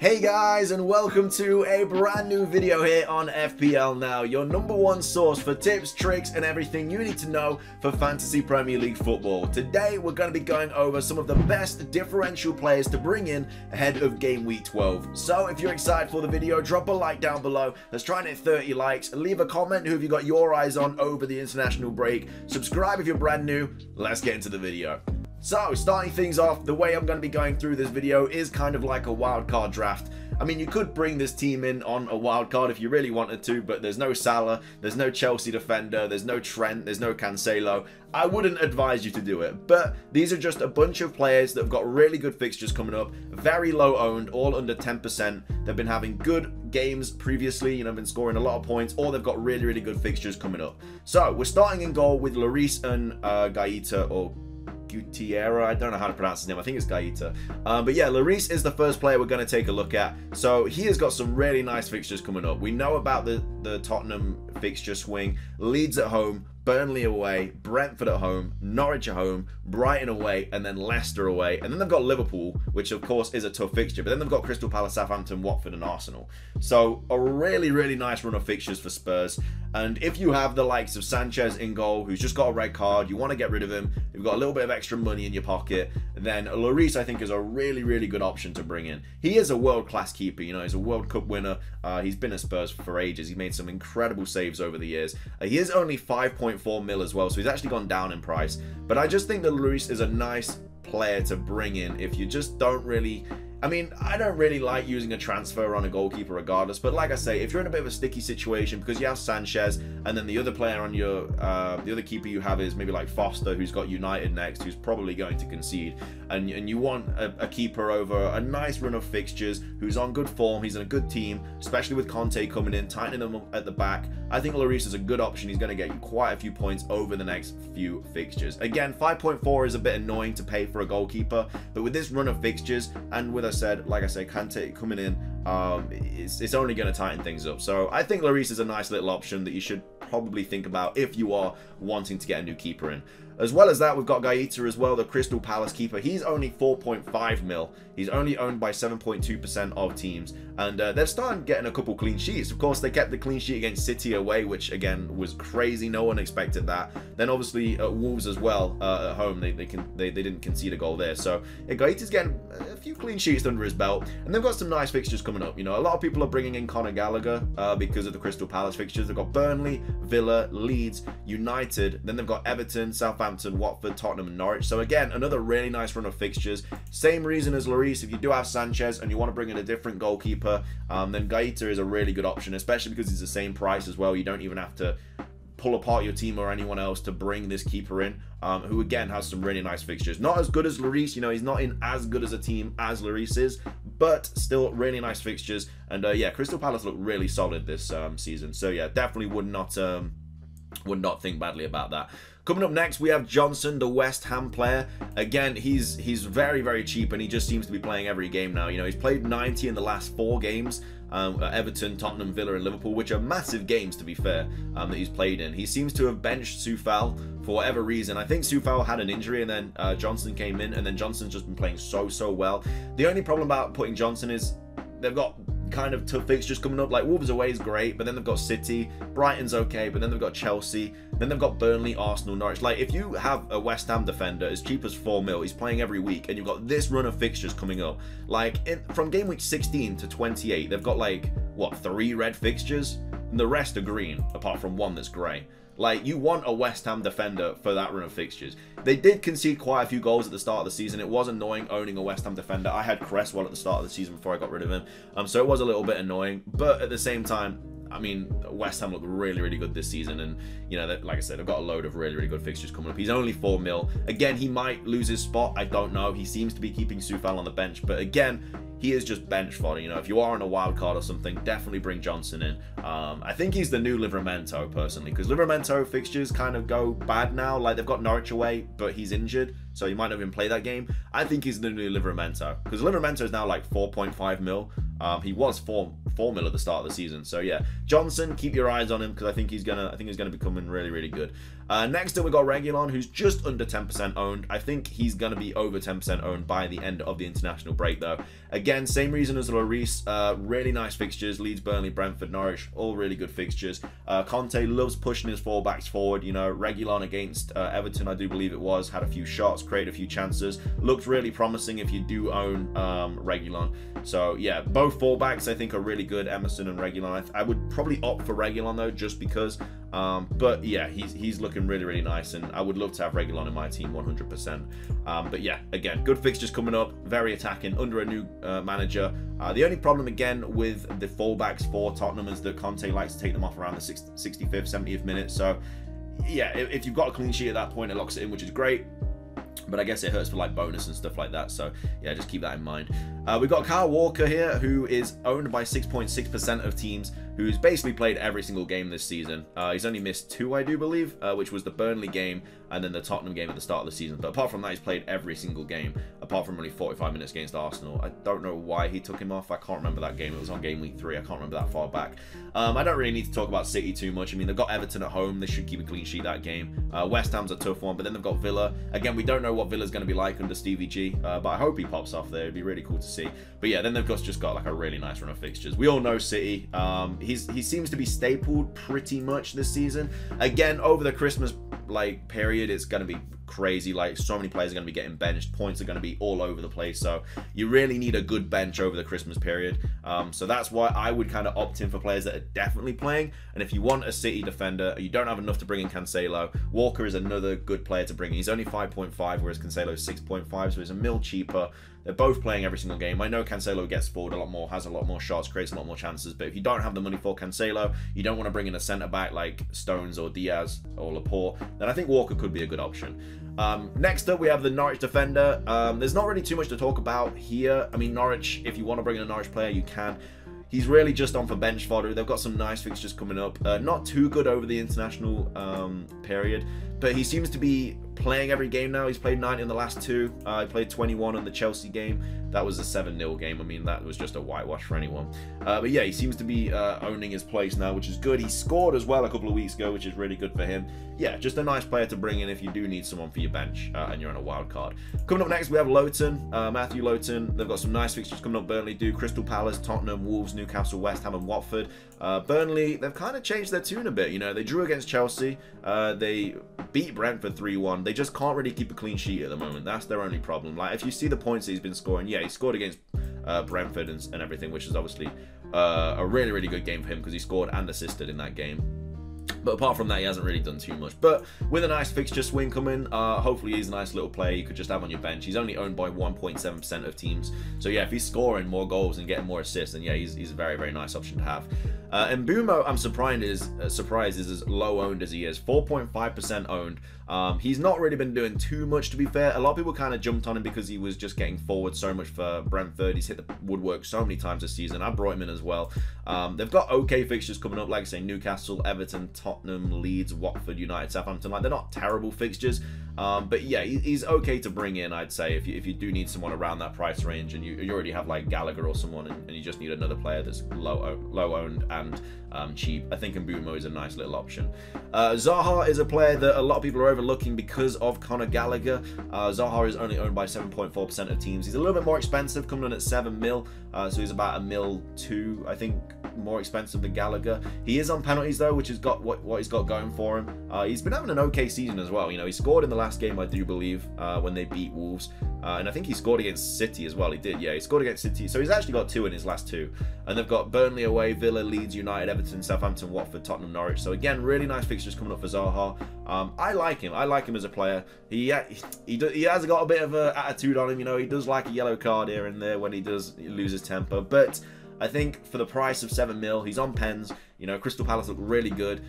Hey guys, and welcome to a brand new video here on FPL Now, your #1 source for tips, tricks, and everything you need to know for Fantasy Premier League football. Today, we're going to be going over some of the best differential players to bring in ahead of Game Week 12. So, if you're excited for the video, drop a like down below. Let's try and hit 30 likes. Leave a comment who have you got your eyes on over the international break. Subscribe if you're brand new. Let's get into the video. So, starting things off, the way I'm going to be going through this video is kind of like a wildcard draft. I mean, you could bring this team in on a wildcard if you really wanted to, but there's no Salah, there's no Chelsea defender, there's no Trent, there's no Cancelo. I wouldn't advise you to do it, but these are just a bunch of players that have got really good fixtures coming up, very low owned, all under 10%. They've been having good games previously, been scoring a lot of points, or they've got really good fixtures coming up. So, we're starting in goal with Lloris and Gaeta, or Gutierrez, I don't know how to pronounce his name, I think it's Gaeta. But yeah, Lloris is the first player we're going to take a look at. So he has got some really nice fixtures coming up. We know about the Tottenham fixture swing. Leeds at home, Burnley away, Brentford at home, Norwich at home, Brighton away, and then Leicester away. And then they've got Liverpool, which of course is a tough fixture. But then they've got Crystal Palace, Southampton, Watford, and Arsenal. So a really nice run of fixtures for Spurs. And if you have the likes of Sanchez in goal, who's just got a red card, you want to get rid of him, you've got a little bit of extra money in your pocket, then Lloris, I think, is a really good option to bring in. He is a world-class keeper, he's a World Cup winner. He's been at Spurs for ages. He's made some incredible saves over the years. He is only 5.4 mil as well, so he's actually gone down in price. But I just think that Lloris is a nice player to bring in if you just don't really... I mean, I don't really like using a transfer on a goalkeeper regardless, but like I say, if you're in a bit of a sticky situation because you have Sanchez and then the other player on your, the other keeper you have is maybe like Foster, who's got United next, who's probably going to concede, and you want a keeper over a nice run of fixtures, who's on good form, he's in a good team, especially with Conte coming in, tightening them up at the back, I think Lloris is a good option. He's going to get you quite a few points over the next few fixtures. Again, 5.4 is a bit annoying to pay for a goalkeeper, but with this run of fixtures, and with like I say, Kante coming in, it's only going to tighten things up. So I think Lloris is a nice little option that you should probably think about if you are wanting to get a new keeper in. As well as that, we've got Gaeta as well, the Crystal Palace keeper. He's only 4.5 mil. He's only owned by 7.2% of teams. And they're starting getting a couple clean sheets. Of course, they kept the clean sheet against City away, which, again, was crazy. No one expected that. Then, obviously, at Wolves as well, at home, they didn't concede a goal there. So, Gaeta's getting a few clean sheets under his belt. And they've got some nice fixtures coming up. A lot of people are bringing in Conor Gallagher because of the Crystal Palace fixtures. They've got Burnley, Villa, Leeds, United. Then they've got Everton, Southampton, Watford, Tottenham, and Norwich. So again, another really nice run of fixtures. Same reason as Lloris. If you do have Sanchez and you want to bring in a different goalkeeper, then Gaeta is a really good option, especially because he's the same price as well. You don't even have to pull apart your team or anyone else to bring this keeper in, who again has some really nice fixtures. Not as good as Lloris, he's not in as good as a team as Lloris is, but still really nice fixtures. And yeah, Crystal Palace look really solid this season. So yeah, definitely would not think badly about that. Coming up next, we have Johnson, the West Ham player. Again, he's very cheap, and he just seems to be playing every game now. He's played 90 in the last 4 games. Everton, Tottenham, Villa, and Liverpool, which are massive games, to be fair, that he's played in. He seems to have benched Soufal for whatever reason. I think Soufal had an injury, and then Johnson came in, and then Johnson's just been playing so well. The only problem about putting Johnson is they've got kind of tough fixtures coming up. Like Wolves away is great, but then they've got City, Brighton's okay, but then they've got Chelsea, then they've got Burnley, Arsenal, Norwich. Like if you have a West Ham defender as cheap as 4 mil, he's playing every week, and you've got this run of fixtures coming up, like from game week 16 to 28, they've got like what, 3 red fixtures, and the rest are green apart from 1 that's grey. Like, you want a West Ham defender for that run of fixtures. They did concede quite a few goals at the start of the season. It was annoying owning a West Ham defender. I had Cresswell at the start of the season before I got rid of him. So it was a little bit annoying. But at the same time, I mean, West Ham look really good this season. And, like I said, they've got a load of really good fixtures coming up. He's only 4 mil. Again, he might lose his spot. I don't know. He seems to be keeping Soufal on the bench. But again, he is just bench fodder. If you are on a wild card or something, definitely bring Johnson in. I think he's the new Livramento, personally, because Livramento fixtures kind of go bad now. Like, they've got Norwich away, but he's injured, so he might not even play that game. I think he's the new Livramento, because Livramento is now like 4.5 mil. He was 4 4 mil at the start of the season. So yeah, Johnson, keep your eyes on him because I think he's gonna become really good. Next up, we got Reguilon, who's just under 10% owned. I think he's going to be over 10% owned by the end of the international break, though. Again, same reason as Lloris. Really nice fixtures. Leeds, Burnley, Brentford, Norwich, all really good fixtures. Conte loves pushing his fullbacks forward. You know, Reguilon against Everton, I do believe it was, had a few shots, created a few chances. Looked really promising if you do own Reguilon. So, yeah, both fullbacks, I think, are really good, Emerson and Reguilon. I would probably opt for Reguilon, though, just because. But yeah, he's looking really, really nice, and I would love to have Reguilon in my team 100%. But yeah, again, good fixtures coming up, very attacking under a new manager. The only problem again with the fullbacks for Tottenham is that Conte likes to take them off around the 65th, 70th minute. So yeah, if you've got a clean sheet at that point, it locks it in, which is great. But I guess it hurts for like bonus and stuff like that. So yeah, just keep that in mind. We've got Kyle Walker here, who is owned by 6.6% of teams, who's basically played every single game this season. He's only missed 2, I do believe, which was the Burnley game and then the Tottenham game at the start of the season. But apart from that, he's played every single game, apart from only 45 minutes against Arsenal. I don't know why he took him off. I can't remember that game. It was on game week 3. I can't remember that far back. I don't really need to talk about City too much. I mean, they've got Everton at home. They should keep a clean sheet that game. West Ham's a tough one, but then they've got Villa. Again, we don't know what Villa's going to be like under Stevie G, but I hope he pops off there. It'd be really cool to see. But yeah, then they've just got like a really nice run of fixtures. We all know City. He seems to be stapled pretty much this season. Again, over the Christmas period, it's going to be crazy. Like, so many players are going to be getting benched. Points are going to be all over the place. So you really need a good bench over the Christmas period. So that's why I would kind of opt in for players that are definitely playing. And if you want a City defender, you don't have enough to bring in Cancelo, Walker is another good player to bring in. He's only 5.5, whereas Cancelo is 6.5, so he's a mil cheaper. They're both playing every single game. I know Cancelo gets forward a lot more, has a lot more shots, creates a lot more chances, but if you don't have the money for Cancelo, you don't want to bring in a centre-back like Stones or Diaz or Laporte, then I think Walker could be a good option. Next up, we have the Norwich defender. There's not really too much to talk about here. I mean, Norwich, if you want to bring in a Norwich player, you can. He's really just on for bench fodder. They've got some nice fixtures coming up. Not too good over the international period, but he seems to be playing every game now. He's played 90 in the last 2. He played 21 on the Chelsea game. That was a 7-0 game. I mean, that was just a whitewash for anyone. But yeah, he seems to be owning his place now, which is good. He scored as well a couple of weeks ago, which is really good for him. Yeah, just a nice player to bring in if you do need someone for your bench and you're on a wild card. Coming up next, we have Lowton, Matthew Lowton. They've got some nice fixtures coming up. Burnley do, Crystal Palace, Tottenham, Wolves, Newcastle, West Ham and Watford. Burnley, they've kind of changed their tune a bit. You know, they drew against Chelsea. They beat Brentford 3-1. They just can't really keep a clean sheet at the moment. That's their only problem. Like, if you see the points that he's been scoring, yeah, he scored against Brentford and everything, which is obviously a really, really good game for him because he scored and assisted in that game. But apart from that, he hasn't really done too much. But with a nice fixture swing coming, hopefully he's a nice little player you could just have on your bench. He's only owned by 1.7% of teams. So yeah, if he's scoring more goals and getting more assists, then yeah, he's a very, very nice option to have. And Mbumo, I'm surprised is as low owned as he is, 4.5% owned. He's not really been doing too much, to be fair. A lot of people kind of jumped on him because he was just getting forward so much for Brentford. He's hit the woodwork so many times this season. I brought him in as well. They've got okay fixtures coming up, like I say, Newcastle, Everton, Tottenham, Leeds, Watford, United, Southampton. Like, they're not terrible fixtures. But yeah, he's okay to bring in, I'd say, if you do need someone around that price range and you already have like Gallagher or someone and you just need another player that's low owned and cheap. I think Mbumo is a nice little option. Zaha is a player that a lot of people are overlooking because of Conor Gallagher. Zaha is only owned by 7.4% of teams. He's a little bit more expensive, coming in at 7 mil. So he's about $1.2 million, I think, more expensive than Gallagher. He is on penalties though, which has got what he's got going for him. He's been having an okay season as well. You know, he scored in the last game, I do believe, when they beat Wolves. And I think he scored against City as well. He did, yeah, he scored against City. So he's actually got 2 in his last 2. And they've got Burnley away, Villa, Leeds, United, Everton, Southampton, Watford, Tottenham, Norwich. So again, really nice fixtures coming up for Zaha. I like him. I like him as a player. He has got a bit of an attitude on him. You know, he does like a yellow card here and there when he does lose his temper. But I think for the price of 7 mil, he's on pens. You know, Crystal Palace look really good.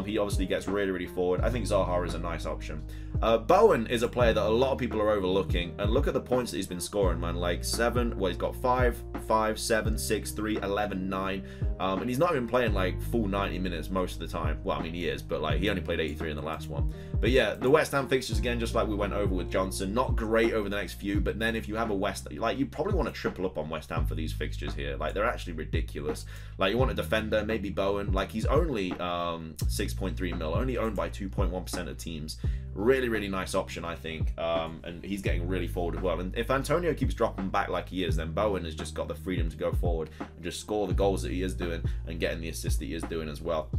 He obviously gets really, really forward. I think Zaha is a nice option. Bowen is a player that a lot of people are overlooking. And look at the points that he's been scoring, man. Like 7, well, he's got 5, 7, 6, 3, 11, 9. And he's not even playing like full 90 minutes most of the time. Well, I mean, he is, but like he only played 83 in the last one. But yeah, the West Ham fixtures, again, just like we went over with Johnson, not great over the next few. But then if you have a you probably want to triple up on West Ham for these fixtures here. Like, they're actually ridiculous. Like, you want a defender, maybe Bowen. Bowen, like he's only 6.3 mil, only owned by 2.1% of teams. Really, really nice option, I think. And he's getting really forward as well. And if Antonio keeps dropping back like he is, then Bowen has just got the freedom to go forward and just score the goals that he is doing and getting the assists that he is doing as well.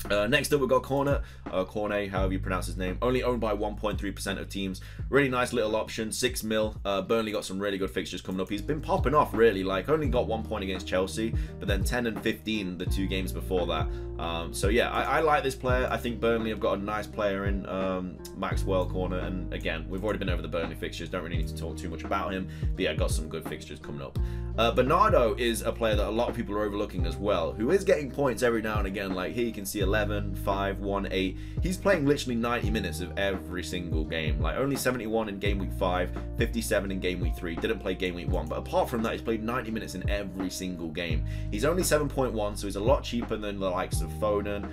Next up, we've got Cornet, however you pronounce his name, only owned by 1.3% of teams. Really nice little option, 6 mil. Burnley got some really good fixtures coming up. He's been popping off, really, like only got 1 point against Chelsea, but then 10 and 15 the 2 games before that. So yeah, I like this player. I think Burnley have got a nice player in Maxwell Cornet, and again, we've already been over the Burnley fixtures, don't really need to talk too much about him, but yeah, got some good fixtures coming up. Bernardo is a player that a lot of people are overlooking as well, who is getting points every now and again. Like here you can see 11, 5, 1, 8. He's playing literally 90 minutes of every single game. Like only 71 in game week 5, 57 in game week 3. Didn't play game week 1, but apart from that, he's played 90 minutes in every single game. He's only 7.1, so he's a lot cheaper than the likes of Foden,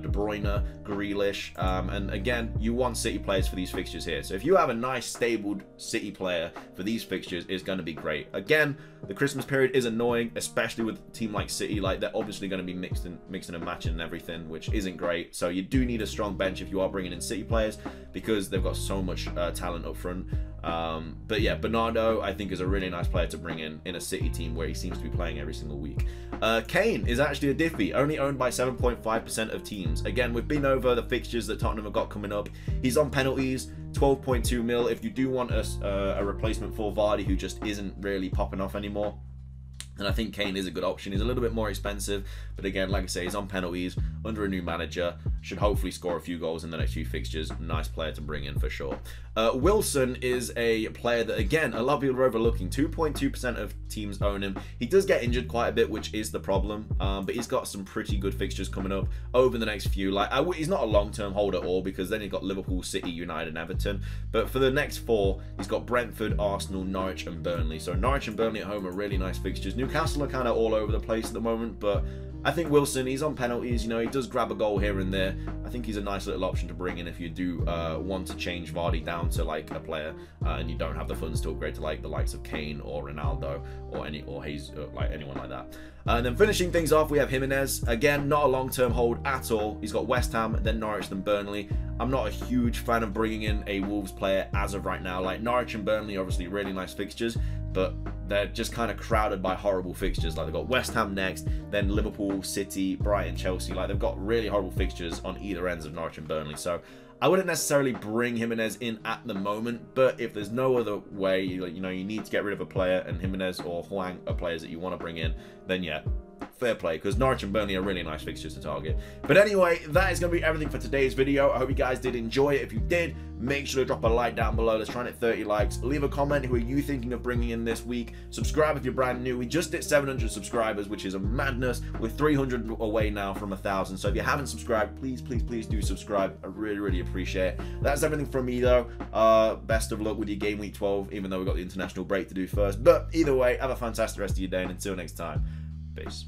De Bruyne, Grealish. And again, you want City players for these fixtures here. So if you have a nice, stable City player for these fixtures, it's going to be great. Again, the Christmas period is annoying, especially with a team like City. Like they're obviously going to be mixing and matching and everything, which isn't great. So you do need a strong bench if you are bringing in City players, because they've got so much talent up front. But yeah, Bernardo I think is a really nice player to bring in a City team where he seems to be playing every single week. Kane is actually a diffie, only owned by 7.5% of teams. Again, we've been over the fixtures that Tottenham have got coming up. He's on penalties, 12.2 mil. If you do want a replacement for Vardy, who just isn't really popping off anymore, and I think Kane is a good option. He's a little bit more expensive, but again, like I say, he's on penalties, under a new manager, should hopefully score a few goals in the next few fixtures. Nice player to bring in for sure. Wilson is a player that, again, a lot of people are overlooking. 2.2% of teams own him. He does get injured quite a bit, which is the problem, but he's got some pretty good fixtures coming up over the next few. Like, he's not a long-term hold at all, because then he's got Liverpool, City, United, and Everton. But for the next 4, he's got Brentford, Arsenal, Norwich, and Burnley. So Norwich and Burnley at home are really nice fixtures. Newcastle are kind of all over the place at the moment, but I think Wilson, he's on penalties, you know, he does grab a goal here and there. I think he's a nice little option to bring in if you do want to change Vardy down to like a player and you don't have the funds to upgrade to like the likes of Kane or Ronaldo or like anyone like that. And then finishing things off, we have Jimenez. Again, not a long-term hold at all. He's got West Ham, then Norwich, then Burnley. I'm not a huge fan of bringing in a Wolves player as of right now. Like Norwich and Burnley, obviously really nice fixtures, but they're just kind of crowded by horrible fixtures. Like they've got West Ham next, then Liverpool, City, Brighton, Chelsea. Like they've got really horrible fixtures on either ends of Norwich and Burnley. So I wouldn't necessarily bring Jimenez in at the moment, but if there's no other way, you know, you need to get rid of a player and Jimenez or Hwang are players that you want to bring in, then yeah, fair play, because Norwich and Burnley are really nice fixtures to target. But anyway, that is going to be everything for today's video. I hope you guys did enjoy it. If you did, make sure to drop a like down below. Let's try and hit 30 likes. Leave a comment. Who are you thinking of bringing in this week? Subscribe if you're brand new. We just hit 700 subscribers, which is a madness. We're 300 away now from 1,000. So if you haven't subscribed, please do subscribe. I really appreciate it. That's everything from me though. Best of luck with your game week 12, even though we've got the international break to do first. But either way, have a fantastic rest of your day, and until next time, peace.